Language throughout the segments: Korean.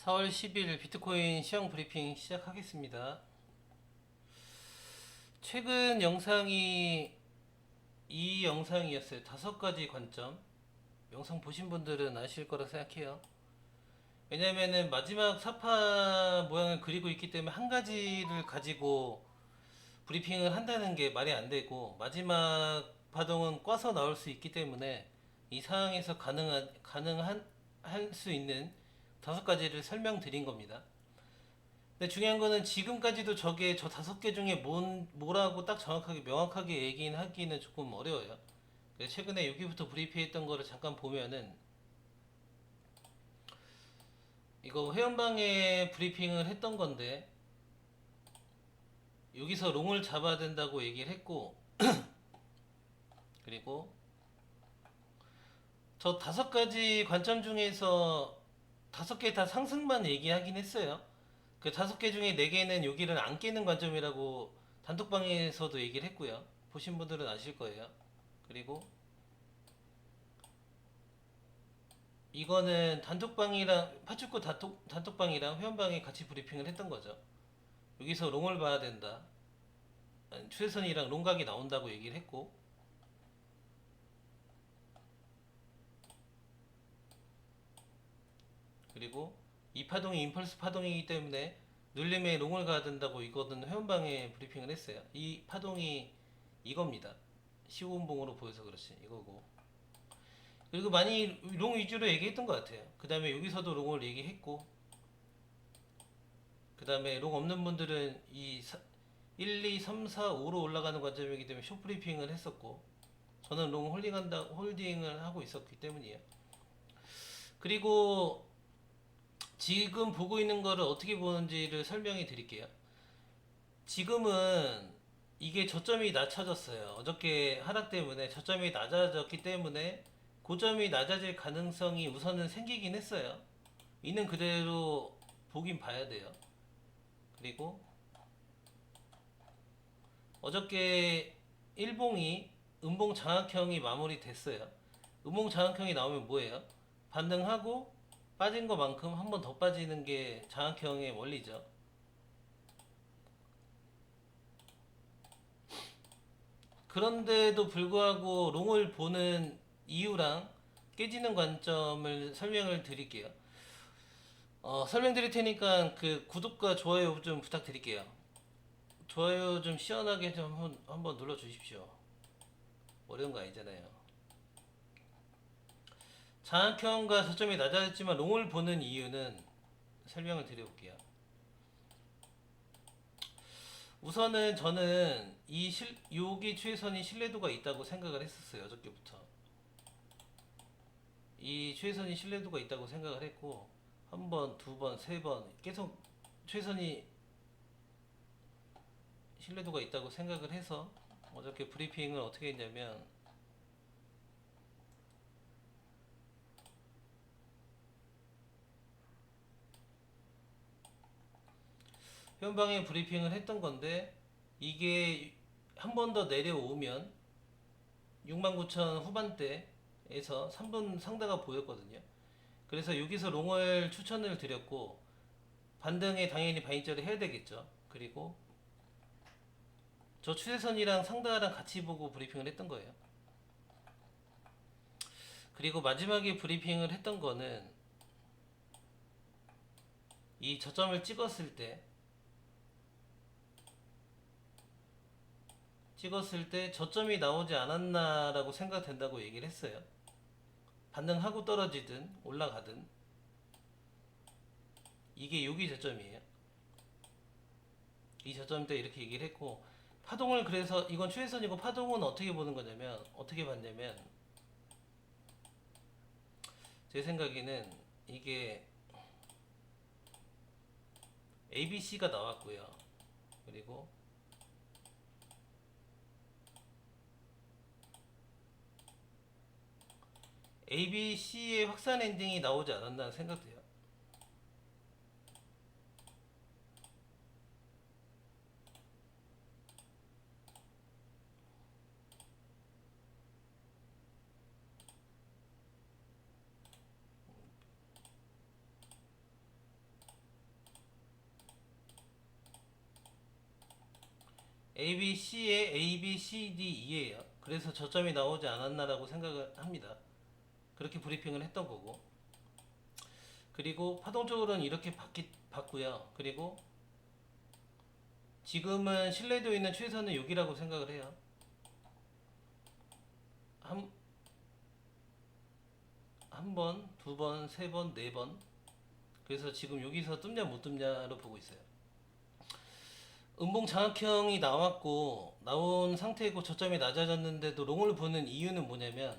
4월 10일 비트코인 시황 브리핑 시작하겠습니다. 최근 영상이 이 영상이었어요. 5가지 관점. 영상 보신 분들은 아실 거라 생각해요. 왜냐면은 마지막 사파 모양을 그리고 있기 때문에 한 가지를 가지고 브리핑을 한다는 게 말이 안 되고, 마지막 파동은 꽈서 나올 수 있기 때문에 이 상황에서 가능한 할 수 있는 5가지를 설명드린 겁니다. 근데 중요한 거는 지금까지도 저 5개 중에 뭐라고 딱 정확하게 명확하게 얘기는 하기는 조금 어려워요. 그래서 최근에 여기부터 브리핑했던 거를 잠깐 보면은, 이거 회원방에 브리핑을 했던 건데, 여기서 롱을 잡아야 된다고 얘기를 했고, 그리고 저 5가지 관점 중에서 5개 다 상승만 얘기하긴 했어요. 그 5개 중에 4개는 여기를 안 깨는 관점이라고 단톡방에서도 얘기를 했고요. 보신 분들은 아실 거예요. 그리고 이거는 단톡방이랑 파주코 단톡방이랑 회원방에 같이 브리핑을 했던 거죠. 여기서 롱을 봐야 된다. 추세선이랑 롱각이 나온다고 얘기를 했고, 그리고 이 파동이 임펄스 파동이기 때문에 눌림에 롱을 가야 된다고 이거는 회원방에 브리핑을 했어요. 이 파동이 이겁니다. 15분봉으로 보여서 그렇지 이거고. 그리고 많이 롱 위주로 얘기했던 것 같아요. 그 다음에 여기서도 롱을 얘기했고, 그 다음에 롱 없는 분들은 1, 2, 3, 4, 5로 올라가는 관점이기 때문에 숏 브리핑을 했었고, 저는 롱 홀딩을 하고 있었기 때문이에요. 그리고 지금 보고 있는 거를 어떻게 보는지를 설명해 드릴게요. 지금은 이게 저점이 낮춰졌어요. 어저께 하락 때문에 저점이 낮아졌기 때문에 고점이 낮아질 가능성이 우선은 생기긴 했어요. 있는 그대로 보긴 봐야 돼요. 그리고 어저께 일봉이 음봉 장악형이 마무리됐어요. 음봉 장악형이 나오면 뭐예요? 반등하고 빠진 것만큼 한 번 더 빠지는 게 장악형의 원리죠. 그런데도 불구하고 롱을 보는 이유랑 깨지는 관점을 설명을 드릴게요. 설명드릴 테니까 그 구독과 좋아요 좀 부탁드릴게요. 좋아요 좀 시원하게 좀 한번 눌러 주십시오. 어려운 거 아니잖아요. 장악형과 저점이 낮아졌지만 롱을 보는 이유는 설명을 드려볼게요. 우선은 저는 여기 추세선이 신뢰도가 있다고 생각을 했었어요. 어저께부터. 이 추세선이 신뢰도가 있다고 생각을 했고, 한 번, 두 번, 세 번 계속 추세선이 신뢰도가 있다고 생각을 해서 어저께 브리핑을 어떻게 했냐면, 현방에 브리핑을 했던 건데, 이게 한 번 더 내려오면 69,000 후반대에서 3분 상다가 보였거든요. 그래서 여기서 롱을 추천을 드렸고, 반등에 당연히 바인저를 해야 되겠죠. 그리고 저 추세선이랑 상다랑 같이 보고 브리핑을 했던 거예요. 그리고 마지막에 브리핑을 했던 거는 이 저점을 찍었을 때 저점이 나오지 않았나라고 생각된다고 얘기를 했어요. 반등하고 떨어지든 올라가든 이게 여기 저점이에요. 이 저점 때 이렇게 얘기를 했고, 파동을, 그래서 이건 추세선이고 파동은 어떻게 보는 거냐면, 어떻게 봤냐면, 제 생각에는 이게 ABC가 나왔고요. 그리고 ABC의 확산 엔딩이 나오지 않았나 생각돼요. ABC의 ABCDE예요. 그래서 저점이 나오지 않았나라고 생각을 합니다. 그렇게 브리핑을 했던 거고. 그리고 파동적으로는 이렇게 봤고요. 그리고 지금은 신뢰도 있는 최선은 여기라고 생각을 해요. 한 번, 두 번, 세 번, 네 번. 그래서 지금 여기서 뜸냐 못 뜸냐로 보고 있어요. 음봉 장악형이 나왔고 나온 상태이고 저점이 낮아졌는데도 롱을 보는 이유는 뭐냐면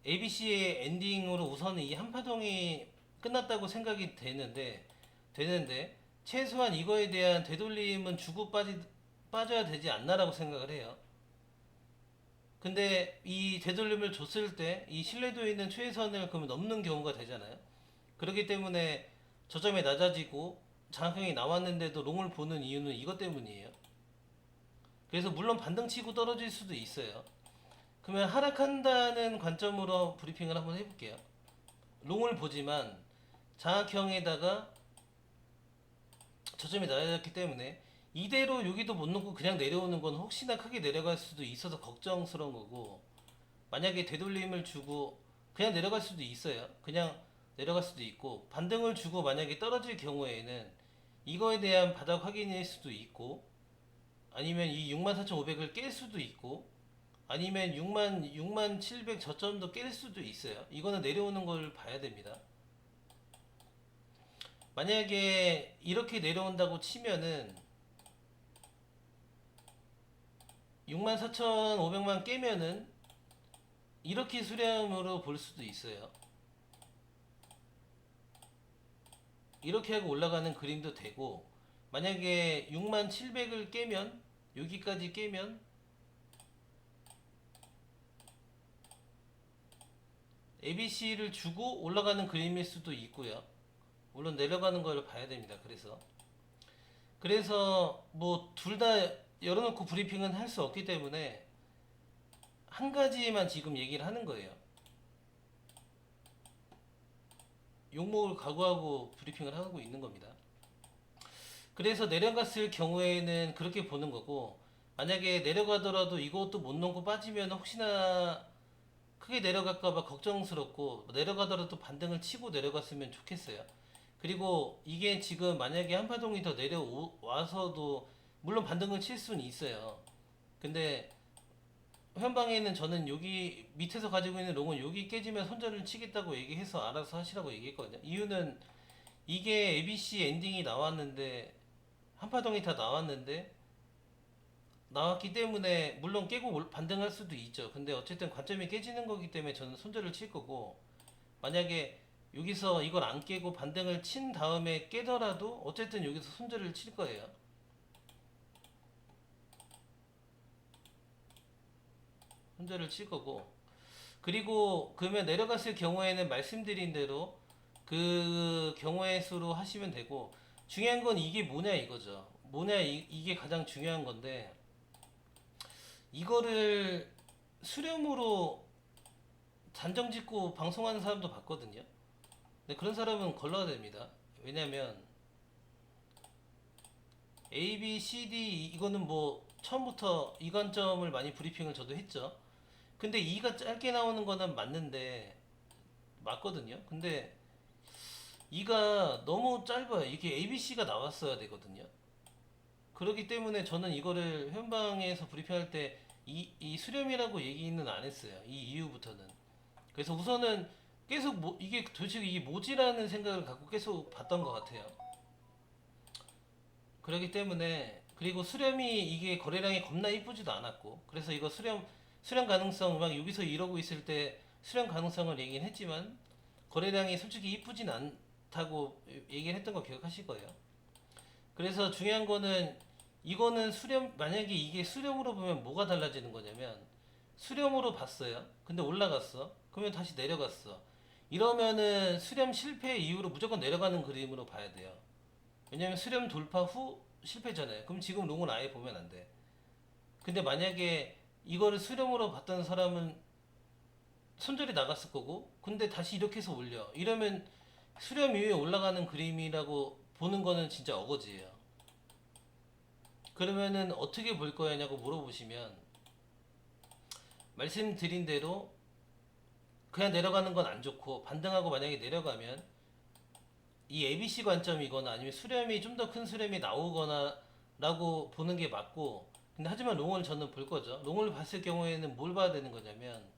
ABC의 엔딩으로 우선은 이 한파동이 끝났다고 생각이 되는데 최소한 이거에 대한 되돌림은 주고 빠져야 되지 않나라고 생각을 해요. 근데 이 되돌림을 줬을 때 이 신뢰도 있는 최선을 그러면 넘는 경우가 되잖아요. 그렇기 때문에 저점이 낮아지고 장악형이 나왔는데도 롱을 보는 이유는 이것 때문이에요. 그래서 물론 반등 치고 떨어질 수도 있어요. 그러면 하락한다는 관점으로 브리핑을 한번 해볼게요. 롱을 보지만 장악형에다가 저점이 낮아졌기 때문에 이대로 여기도 못 놓고 그냥 내려오는 건 혹시나 크게 내려갈 수도 있어서 걱정스러운 거고, 만약에 되돌림을 주고 그냥 내려갈 수도 있어요. 그냥 내려갈 수도 있고, 반등을 주고 만약에 떨어질 경우에는 이거에 대한 바닥 확인일 수도 있고, 아니면 이 64,500을 깰 수도 있고, 아니면 6만 700 저점도 깰 수도 있어요. 이거는 내려오는 걸 봐야 됩니다. 만약에 이렇게 내려온다고 치면은 64,500만 깨면은 이렇게 수렴으로 볼 수도 있어요. 이렇게 하고 올라가는 그림도 되고, 만약에 6700을 깨면, 여기까지 깨면 ABC를 주고 올라가는 그림일 수도 있고요. 물론 내려가는 걸 봐야 됩니다. 그래서 뭐 둘 다 열어놓고 브리핑은 할 수 없기 때문에 한 가지만 지금 얘기를 하는 거예요. 욕먹을 각오하고 브리핑을 하고 있는 겁니다. 그래서 내려갔을 경우에는 그렇게 보는 거고, 만약에 내려가더라도 이것도 못 넘고 빠지면 혹시나 크게 내려갈까봐 걱정스럽고, 내려가더라도 반등을 치고 내려갔으면 좋겠어요. 그리고 이게 지금 만약에 한파동이 더 내려와서도 물론 반등을 칠 수는 있어요. 근데 현방에는 저는 여기 밑에서 가지고 있는 롱은 여기 깨지면 손절을 치겠다고 얘기해서 알아서 하시라고 얘기했거든요. 이유는 이게 ABC 엔딩이 나왔는데, 한파동이 다 나왔기 때문에 물론 깨고 반등할 수도 있죠. 근데 어쨌든 관점이 깨지는 거기 때문에 저는 손절을 칠 거고, 만약에 여기서 이걸 안 깨고 반등을 친 다음에 깨더라도 어쨌든 여기서 손절을 칠 거예요. 손절을 칠 거고, 그리고 그러면 내려갔을 경우에는 말씀드린 대로 그 경우의 수로 하시면 되고, 중요한 건 이게 뭐냐 이거죠. 뭐냐 이게 가장 중요한 건데, 이거를 수렴으로 단정 짓고 방송하는 사람도 봤거든요. 근데 그런 사람은 걸러야 됩니다. 왜냐면 A, B, C, D 이거는 뭐 처음부터 이 관점을 많이 브리핑을 저도 했죠. 근데 2가 짧게 나오는 거는 맞거든요. 근데 2가 너무 짧아요. 이게 A, B, C가 나왔어야 되거든요. 그렇기 때문에 저는 이거를 현방에서 브리핑할 때 이 수렴이라고 얘기는 안 했어요. 이 이후부터는. 그래서 우선은 계속 이게 도대체 이게 뭐지라는 생각을 갖고 계속 봤던 것 같아요. 그렇기 때문에, 그리고 수렴이 이게 거래량이 겁나 이쁘지도 않았고, 그래서 이거 수렴 가능성 막 여기서 이러고 있을 때 수렴 가능성을 얘기는 했지만 거래량이 솔직히 이쁘진 않다고 얘기를 했던 거 기억하실 거예요. 그래서 중요한 거는, 이거는 만약에 이게 수렴으로 보면 뭐가 달라지는 거냐면, 수렴으로 봤어요. 근데 올라갔어. 그러면 다시 내려갔어. 이러면은 수렴 실패 이후로 무조건 내려가는 그림으로 봐야 돼요. 왜냐면 수렴 돌파 후 실패잖아요. 그럼 지금 롱은 아예 보면 안 돼. 근데 만약에 이거를 수렴으로 봤던 사람은 손절이 나갔을 거고, 근데 다시 이렇게 해서 올려. 이러면 수렴 이후에 올라가는 그림이라고 보는 거는 진짜 어거지예요. 그러면은 어떻게 볼 거냐고 물어보시면 말씀드린 대로 그냥 내려가는 건 안 좋고 반등하고 만약에 내려가면 이 ABC 관점이거나 아니면 수렴이 좀 더 큰 수렴이 나오거나 라고 보는 게 맞고, 근데 하지만 롱을 저는 볼 거죠. 롱을 봤을 경우에는 뭘 봐야 되는 거냐면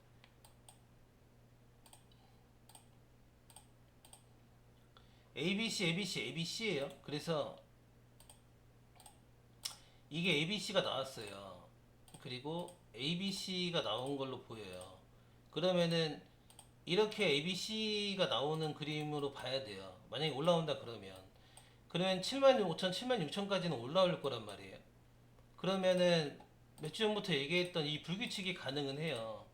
ABC, ABC, ABC예요. 그래서 이게 ABC가 나왔어요. 그리고 ABC가 나온 걸로 보여요. 그러면은 이렇게 ABC가 나오는 그림으로 봐야 돼요. 만약에 올라온다 그러면 75,000, 76,000까지는 올라올 거란 말이에요. 그러면은 몇 주 전부터 얘기했던 이 불규칙이 가능은 해요.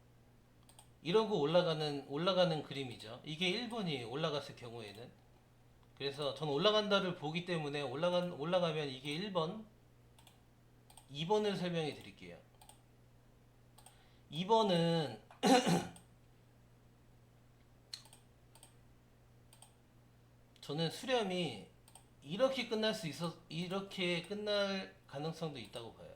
이러고 올라가는 그림이죠. 이게 1번이 올라갔을 경우에는. 그래서 저는 올라간다를 보기 때문에 올라가면 이게 1번, 2번을 설명해 드릴게요. 2번은 저는 수렴이 이렇게 끝날 가능성도 있다고 봐요.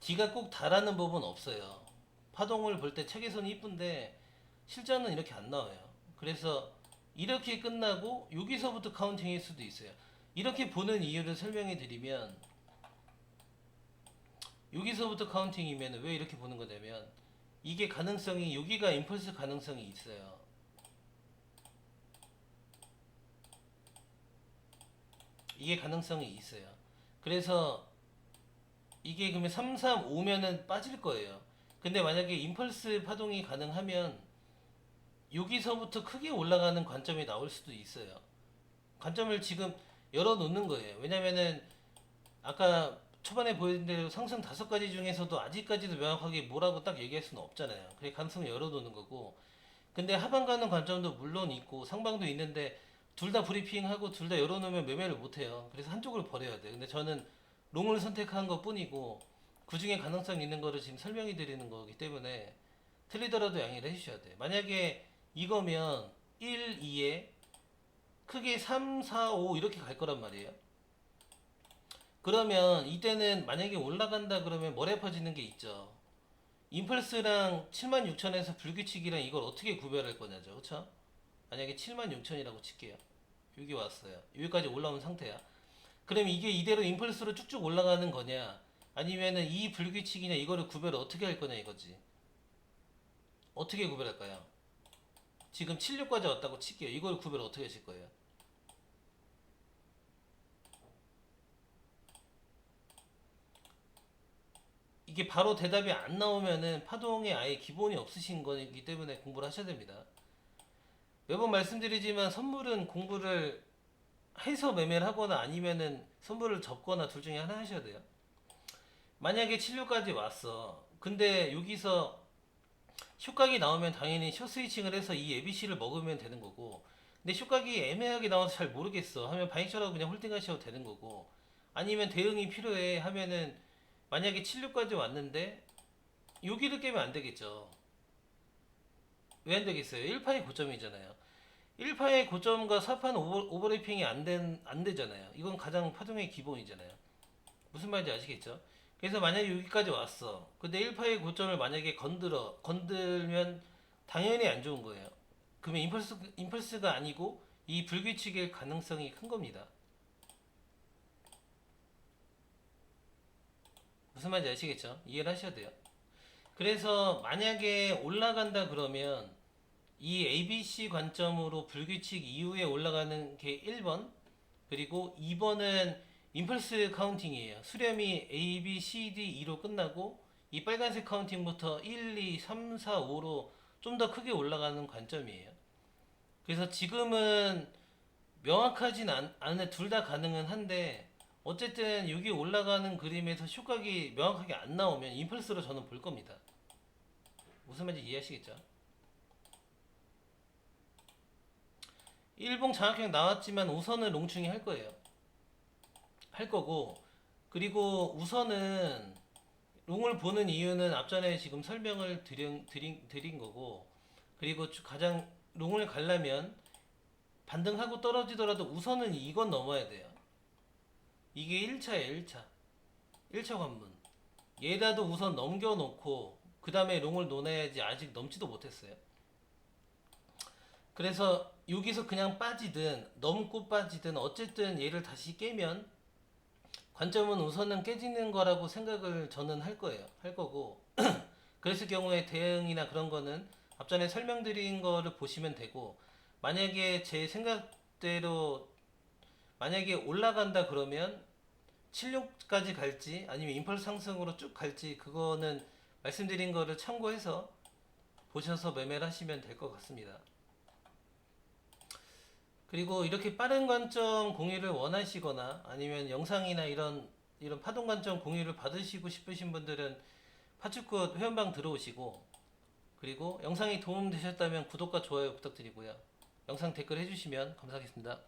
D가 꼭 다라는 법은 없어요. 파동을 볼 때 책에서는 이쁜데 실전은 이렇게 안 나와요. 그래서 이렇게 끝나고 여기서부터 카운팅일 수도 있어요. 이렇게 보는 이유를 설명해 드리면, 여기서부터 카운팅이면 왜 이렇게 보는 거냐면 이게 가능성이, 여기가 임펄스 가능성이 있어요. 이게 가능성이 있어요. 그래서 이게 그러면 3, 3, 5면은 빠질 거예요. 근데 만약에 임펄스 파동이 가능하면 여기서부터 크게 올라가는 관점이 나올 수도 있어요. 관점을 지금 열어 놓는 거예요. 왜냐면은 아까 초반에 보여준 대로 상승 5가지 중에서도 아직까지도 명확하게 뭐라고 딱 얘기할 수는 없잖아요. 그래 가능성을 열어 놓는 거고. 근데 하방 가는 관점도 물론 있고 상방도 있는데 둘 다 브리핑하고 둘 다 열어 놓으면 매매를 못 해요. 그래서 한쪽을 버려야 돼. 근데 저는 롱을 선택한 것뿐이고 그 중에 가능성 있는 거를 지금 설명해 드리는 거기 때문에 틀리더라도 양해를 해주셔야 돼. 만약에 이거면 1, 2에 크게 3, 4, 5 이렇게 갈 거란 말이에요. 그러면 이때는 만약에 올라간다 그러면 머리 아파지는 게 있죠. 임펄스랑 76,000에서 불규칙이랑 이걸 어떻게 구별할 거냐죠. 그쵸? 만약에 76,000이라고 칠게요. 여기 왔어요. 여기까지 올라온 상태야. 그럼 이게 이대로 임펄스로 쭉쭉 올라가는 거냐? 아니면은 이 불규칙이냐, 이거를 구별을 어떻게 할 거냐 이거지. 어떻게 구별할까요? 지금 76까지 왔다고 칠게요. 이걸 구별 어떻게 하실 거예요? 이게 바로 대답이 안 나오면은 파동에 아예 기본이 없으신 거기 때문에 공부를 하셔야 됩니다. 매번 말씀드리지만 선물은 공부를 해서 매매를 하거나 아니면은 선물을 접거나 둘 중에 하나 하셔야 돼요. 만약에 76까지 왔어. 근데 여기서 숏각이 나오면 당연히 숏 스위칭을 해서 이 ABC를 먹으면 되는 거고, 근데 숏각이 애매하게 나와서 잘 모르겠어 하면 바이처럼 그냥 홀딩 하셔도 되는 거고, 아니면 대응이 필요해 하면은 만약에 76까지 왔는데 여기를 깨면 안 되겠죠. 왜 안 되겠어요? 1파의 고점이잖아요. 1파의 고점과 4파는 오버래핑이 안 되잖아요. 이건 가장 파동의 기본이잖아요. 무슨 말인지 아시겠죠? 그래서 만약에 여기까지 왔어. 근데 1파의 고점을 만약에 건들면 당연히 안 좋은 거예요. 그러면 임펄스가 아니고 이 불규칙일 가능성이 큰 겁니다. 무슨 말인지 아시겠죠? 이해를 하셔야 돼요. 그래서 만약에 올라간다 그러면 이 ABC 관점으로 불규칙 이후에 올라가는 게 1번, 그리고 2번은 임펄스 카운팅이에요. 수렴이 A, B, C, D, E로 끝나고 이 빨간색 카운팅부터 1, 2, 3, 4, 5로 좀 더 크게 올라가는 관점이에요. 그래서 지금은 명확하진 않은, 둘 다 가능은 한데 어쨌든 여기 올라가는 그림에서 숏각이 명확하게 안 나오면 임펄스로 저는 볼 겁니다. 무슨 말인지 이해하시겠죠? 일봉 장학형 나왔지만 우선은 롱충이 할 거예요. 할 거고, 그리고 우선은 롱을 보는 이유는 앞전에 지금 설명을 드린 거고, 그리고 가장 롱을 가려면 반등하고 떨어지더라도 우선은 이건 넘어야 돼요. 이게 1차예요, 1차. 1차 관문. 얘라도 우선 넘겨놓고 그 다음에 롱을 논해야지. 아직 넘지도 못했어요. 그래서 여기서 그냥 빠지든 넘고 빠지든 어쨌든 얘를 다시 깨면 관점은 우선은 깨지는 거라고 생각을 저는 할 거예요. 할 거고 그랬을 경우에 대응이나 그런 거는 앞전에 설명드린 거를 보시면 되고, 만약에 제 생각대로 만약에 올라간다 그러면 76까지 갈지 아니면 임펄스 상승으로 쭉 갈지, 그거는 말씀드린 거를 참고해서 보셔서 매매를 하시면 될 것 같습니다. 그리고 이렇게 빠른 관점 공유를 원하시거나 아니면 영상이나 이런 파동 관점 공유를 받으시고 싶으신 분들은 파축구 회원방 들어오시고, 그리고 영상이 도움되셨다면 구독과 좋아요 부탁드리고요. 영상 댓글 해주시면 감사하겠습니다.